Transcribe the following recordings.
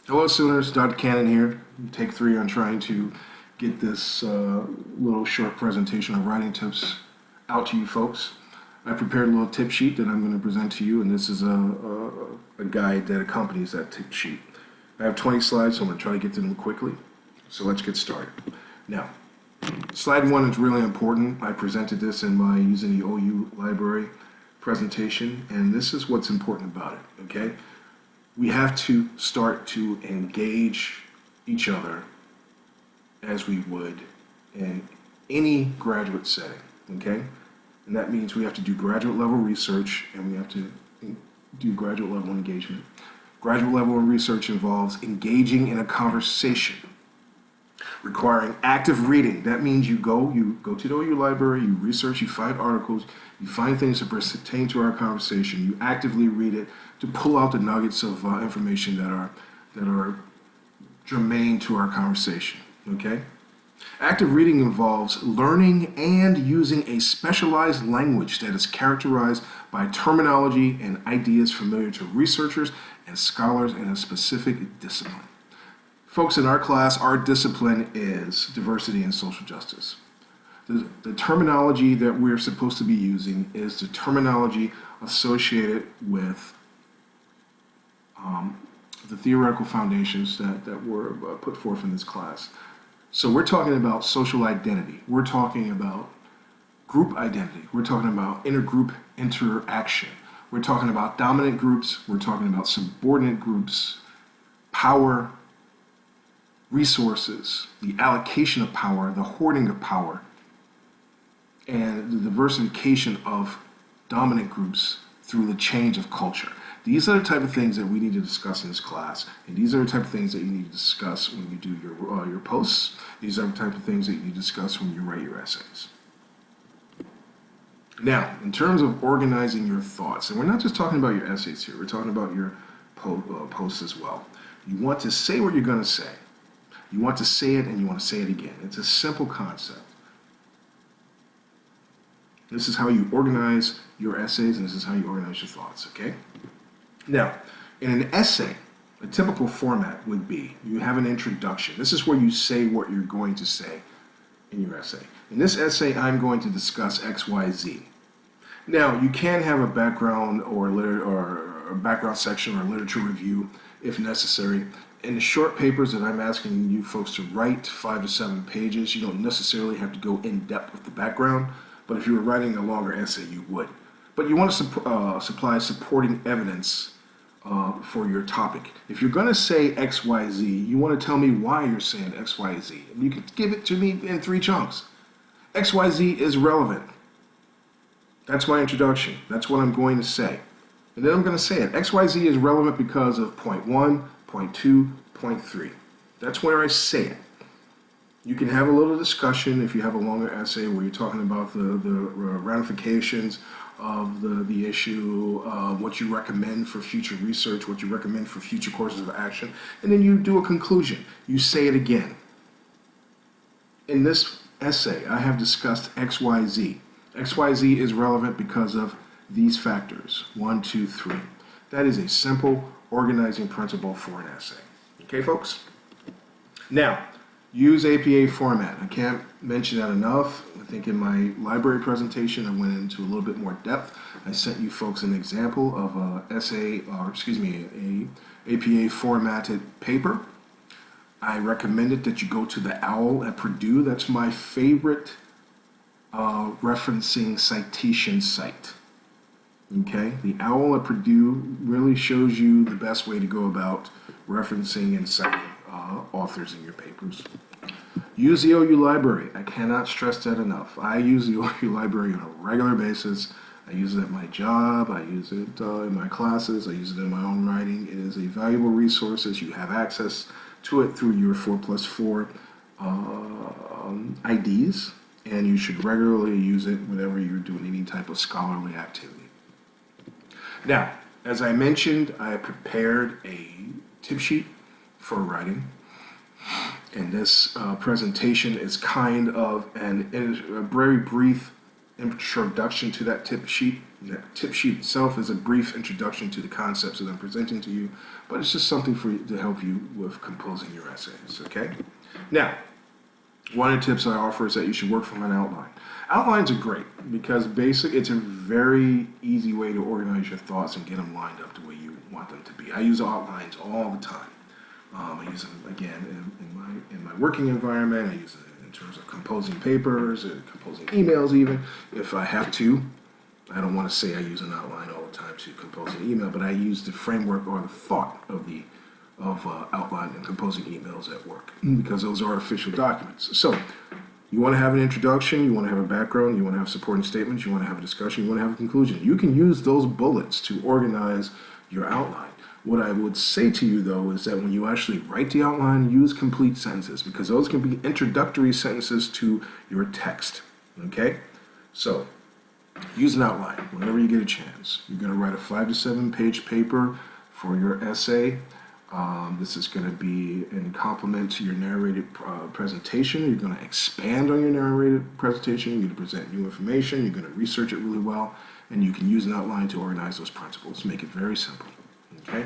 Hello, Sooners. Dr. Cannon here. Take 3 on trying to get this little short presentation of writing tips out to you folks. I prepared a little tip sheet that I'm going to present to you, and this is a guide that accompanies that tip sheet. I have 20 slides, so I'm going to try to get to them quickly. So let's get started. Now, slide 1 is really important. I presented this in my using the OU library presentation, and this is what's important about it, okay? We have to start to engage each other as we would in any graduate setting, okay? And that means we have to do graduate level research and we have to do graduate level engagement. Graduate level research involves engaging in a conversation, requiring active reading. That means you go to the OU library, you research, you find articles, you find things that pertain to our conversation, you actively read it to pull out the nuggets of information that are germane to our conversation, okay? Active reading involves learning and using a specialized language that is characterized by terminology and ideas familiar to researchers and scholars in a specific discipline. Folks, in our class, our discipline is diversity and social justice. The terminology that we're supposed to be using is the terminology associated with the theoretical foundations that were put forth in this class. So we're talking about social identity. We're talking about group identity. We're talking about intergroup interaction. We're talking about dominant groups. We're talking about subordinate groups, power, resources, the allocation of power, the hoarding of power, and the diversification of dominant groups through the change of culture. These are the type of things that we need to discuss in this class, and these are the type of things that you need to discuss when you do your posts. These are the type of things that you discuss when you write your essays. Now, in terms of organizing your thoughts, and we're not just talking about your essays here, we're talking about your posts as well. You want to say what you're going to say. You want to say it and you want to say it again. It's a simple concept. This is how you organize your essays, and this is how you organize your thoughts, okay? Now, in an essay, a typical format would be you have an introduction. This is where you say what you're going to say in your essay. In this essay, I'm going to discuss X, Y, Z. Now, you can have a background or a background section or literature review if necessary. In the short papers that I'm asking you folks to write, 5 to 7 pages, you don't necessarily have to go in depth with the background, but if you were writing a longer essay, you would. But you want to supply supporting evidence for your topic. If you're going to say X, Y, Z, you want to tell me why you're saying X, Y, Z. And you can give it to me in 3 chunks. X, Y, Z is relevant. That's my introduction. That's what I'm going to say. And then I'm going to say it. X, Y, Z is relevant because of point 1, point 2, point 3. That's where I say it. You can have a little discussion if you have a longer essay where you're talking about the ramifications of the issue, what you recommend for future research, what you recommend for future courses of action, and then you do a conclusion. You say it again. In this essay, I have discussed X, Y, Z. X, Y, Z is relevant because of these factors, 1, 2, 3. That is a simple organizing principle for an essay. Okay, folks? Now, use APA format. I can't mention that enough. I think in my library presentation, I went into a little bit more depth. I sent you folks an example of a APA formatted paper. I recommended that you go to the OWL at Purdue. That's my favorite referencing citation site. Okay, the OWL at Purdue really shows you the best way to go about referencing and citing authors in your papers. Use the OU library. I cannot stress that enough. I use the OU library on a regular basis. I use it at my job. I use it in my classes. I use it in my own writing. It is a valuable resource as you have access to it through your 4+4 IDs, and you should regularly use it whenever you're doing any type of scholarly activity. Now, as I mentioned, I prepared a tip sheet for writing, and this presentation is kind of a very brief introduction to that tip sheet. That tip sheet itself is a brief introduction to the concepts that I'm presenting to you, but it's just something for you to help you with composing your essays, okay? Now, one of the tips I offer is that you should work from an outline. Outlines are great because it's a very easy way to organize your thoughts and get them lined up the way you want them to be. I use outlines all the time. I use them again in my working environment. I use it in terms of composing papers, composing emails even. If I have to, I don't want to say I use an outline all the time to compose an email, but I use the framework or the thought of outline and composing emails at work because those are official documents. So you want to have an introduction, you want to have a background, you want to have supporting statements, you want to have a discussion, you want to have a conclusion. You can use those bullets to organize your outline. What I would say to you, though, is that when you actually write the outline, use complete sentences because those can be introductory sentences to your text, okay? So use an outline whenever you get a chance. You're going to write a 5 to 7 page paper for your essay. This is going to be in complement to your narrated presentation. You're going to expand on your narrated presentation. You're going to present new information. You're going to research it really well. And you can use an outline to organize those principles. Make it very simple. Okay?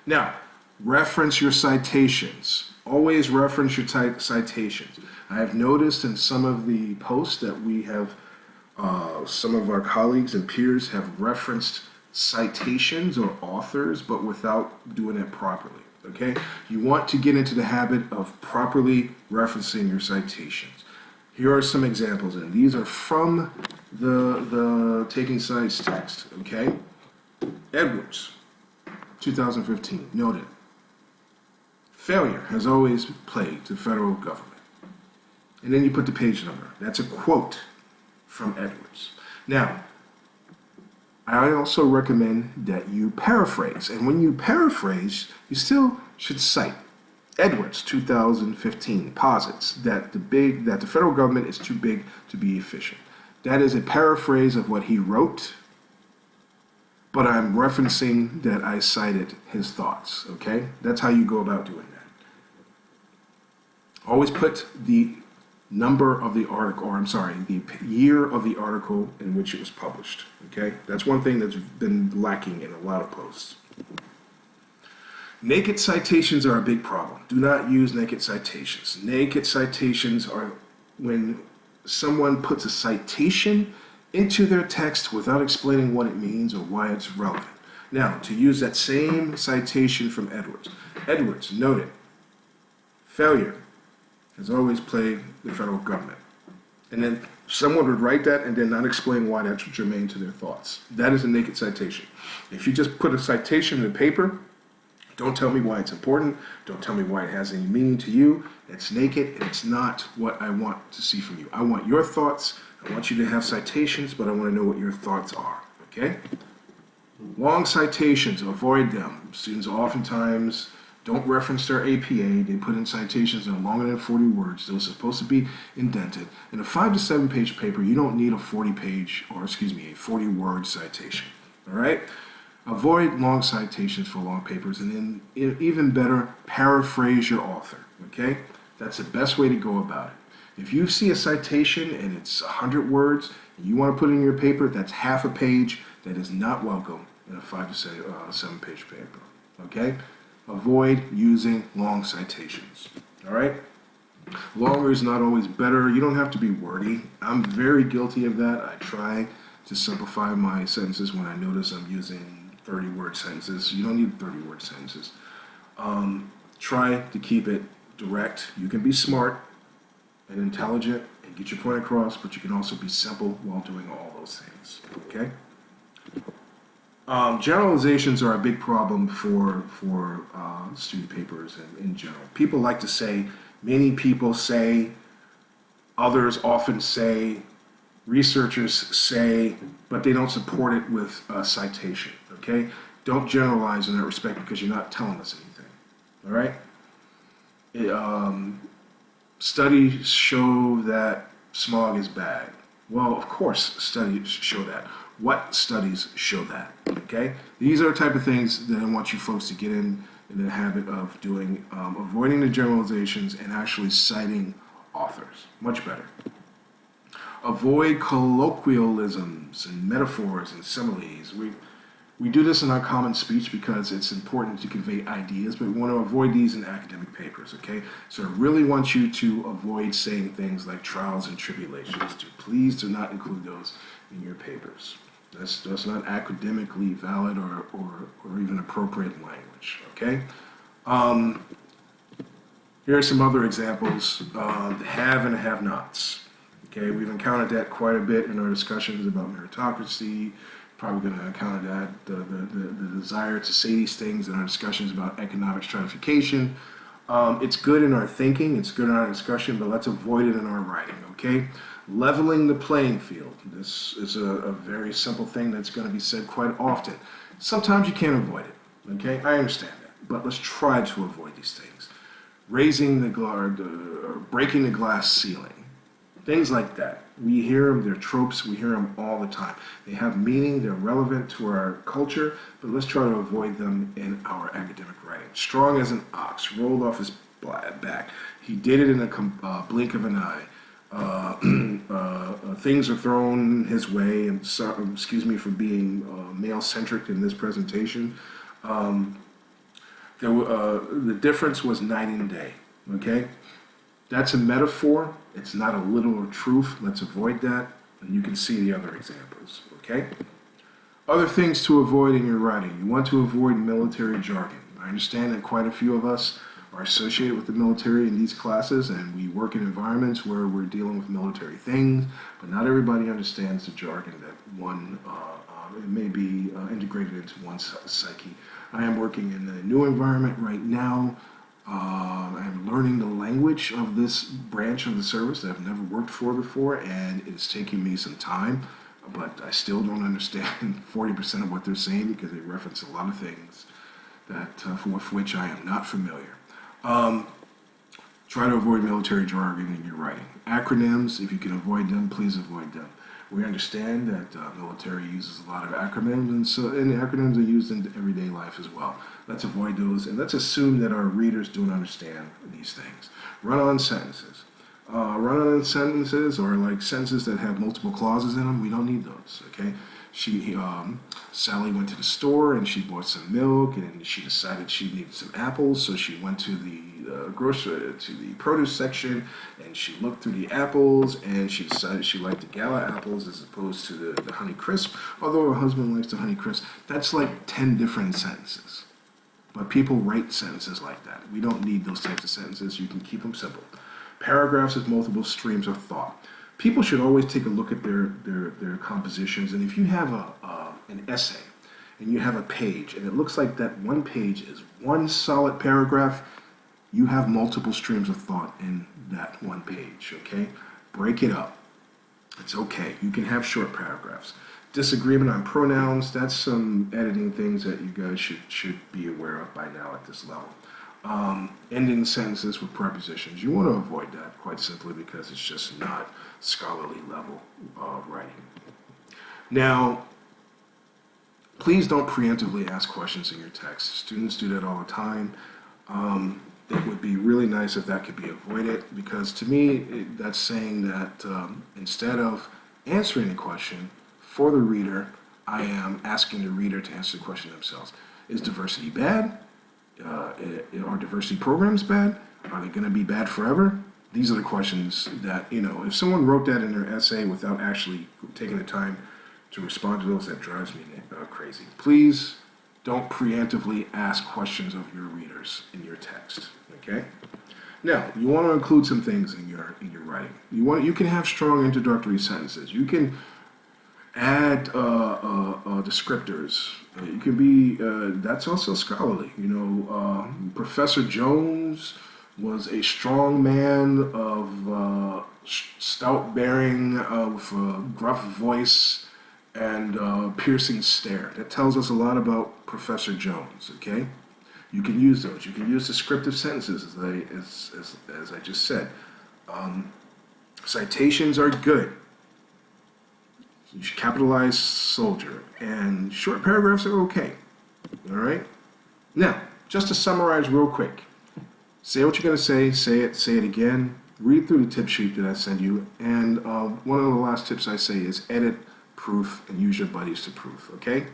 Now, reference your citations. Always reference your citations. I have noticed in some of the posts that we have, some of our colleagues and peers have referenced citations or authors, but without doing it properly. Okay? You want to get into the habit of properly referencing your citations. Here are some examples, and these are from the Taking Sides text. Okay? Edwards, 2015, noted. Failure has always plagued the federal government. And then you put the page number. That's a quote from Edwards. Now, I also recommend that you paraphrase. And when you paraphrase, you still should cite. Edwards, 2015, posits that the federal government is too big to be efficient. That is a paraphrase of what he wrote, but I'm referencing that I cited his thoughts, okay? That's how you go about doing that. Always put the number of the article, or the year of the article in which it was published, okay? That's one thing that's been lacking in a lot of posts. Naked citations are a big problem. Do not use naked citations. Naked citations are when someone puts a citation into their text without explaining what it means or why it's relevant. Now, to use that same citation from Edwards. Edwards noted, failure has always plagued the federal government. And then someone would write that and then not explain why that's germane to their thoughts. That is a naked citation. If you just put a citation in the paper, don't tell me why it's important. Don't tell me why it has any meaning to you. It's naked and it's not what I want to see from you. I want your thoughts. I want you to have citations, but I want to know what your thoughts are, okay? Long citations, avoid them. Students oftentimes don't reference their APA. They put in citations that are longer than 40 words. Those are supposed to be indented. In a 5 to 7 page paper, you don't need a 40-word citation, all right? Avoid long citations for long papers, and then even better, paraphrase your author, okay? That's the best way to go about it. If you see a citation and it's 100 words, and you want to put it in your paper, that's half a page. That is not welcome in a 5 to 7 page paper, okay? Avoid using long citations, all right? Longer is not always better. You don't have to be wordy. I'm very guilty of that. I try to simplify my sentences when I notice I'm using 30-word sentences. You don't need 30-word sentences. Try to keep it direct. You can be smart and intelligent and get your point across, but you can also be simple while doing all those things, okay? Generalizations are a big problem for student papers in general. People like to say, many people say, others often say, researchers say, but they don't support it with a citation, okay? Don't generalize in that respect because you're not telling us anything, all right? Studies show that smog is bad. Well, of course studies show that. What studies show that, okay? These are the type of things that I want you folks to get in the habit of doing, avoiding the generalizations and actually citing authors. Much better. Avoid colloquialisms and metaphors and similes. We do this in our common speech because it's important to convey ideas, but we want to avoid these in academic papers, okay? So I really want you to avoid saying things like trials and tribulations. Please do not include those in your papers. That's not academically valid or even appropriate language, okay? Here are some other examples. The have and have-nots. Okay, we've encountered that quite a bit in our discussions about meritocracy. Probably going to encounter that, the desire to say these things in our discussions about economic stratification. It's good in our thinking, it's good in our discussion, but let's avoid it in our writing, okay? Leveling the playing field. This is a very simple thing that's going to be said quite often. Sometimes you can't avoid it, okay? I understand that, but let's try to avoid these things. Raising the or breaking the glass ceiling. Things like that. We hear them, they're tropes, we hear them all the time. They have meaning, they're relevant to our culture, but let's try to avoid them in our academic writing. Strong as an ox, rolled off his back. He did it in a blink of an eye. Things are thrown his way, and excuse me for being male-centric in this presentation. The difference was night and day, okay? That's a metaphor. It's not a literal truth. Let's avoid that. And you can see the other examples, okay? Other things to avoid in your writing. You want to avoid military jargon. I understand that quite a few of us are associated with the military in these classes, and we work in environments where we're dealing with military things, but not everybody understands the jargon that it may be integrated into one's psyche. I am working in a new environment right now. I'm learning the language of this branch of the service that I've never worked for before, and it's taking me some time, but I still don't understand 40% of what they're saying because they reference a lot of things that with which I am not familiar. Try to avoid military jargon in your writing. Acronyms, if you can avoid them, please avoid them. We understand that military uses a lot of acronyms, and acronyms are used in everyday life as well. Let's avoid those, and let's assume that our readers don't understand these things. Run-on sentences. Run-on sentences are like sentences that have multiple clauses in them. We don't need those, okay? Sally went to the store and she bought some milk, and she decided she needed some apples, so she went to the produce section, and she looked through the apples, and she decided she liked the Gala apples as opposed to the Honey Crisp, although her husband likes the Honey Crisp. That's like 10 different sentences. But people write sentences like that. We don't need those types of sentences. You can keep them simple. Paragraphs with multiple streams of thought. People should always take a look at their compositions, and if you have an essay and you have a page and it looks like that one page is one solid paragraph, you have multiple streams of thought in that one page, okay? Break it up. It's okay. You can have short paragraphs. Disagreement on pronouns, that's some editing things that you guys should be aware of by now at this level. Ending sentences with prepositions. You want to avoid that quite simply because it's just not scholarly level writing. Now, please don't preemptively ask questions in your text. Students do that all the time. It would be really nice if that could be avoided, because to me, that's saying that instead of answering the question for the reader, I am asking the reader to answer the question themselves. Is diversity bad? Are diversity programs bad? Are they going to be bad forever? These are the questions that, if someone wrote that in their essay without actually taking the time to respond to those, that drives me crazy. Please don't preemptively ask questions of your readers in your text, okay? Now, you want to include some things in your writing. You can have strong introductory sentences. You can add descriptors. You can be, that's also scholarly. Professor Jones was a strong man of stout bearing, with a gruff voice and piercing stare. That tells us a lot about Professor Jones, okay? You can use those. You can use descriptive sentences, as I just said. Citations are good. You should capitalize soldier. And short paragraphs are okay. All right? Now, just to summarize real quick. Say what you're going to say it again, read through the tip sheet that I send you, and one of the last tips I say is edit, proof, and use your buddies to proof, okay?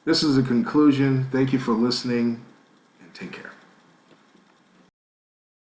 This is a conclusion. Thank you for listening, and take care.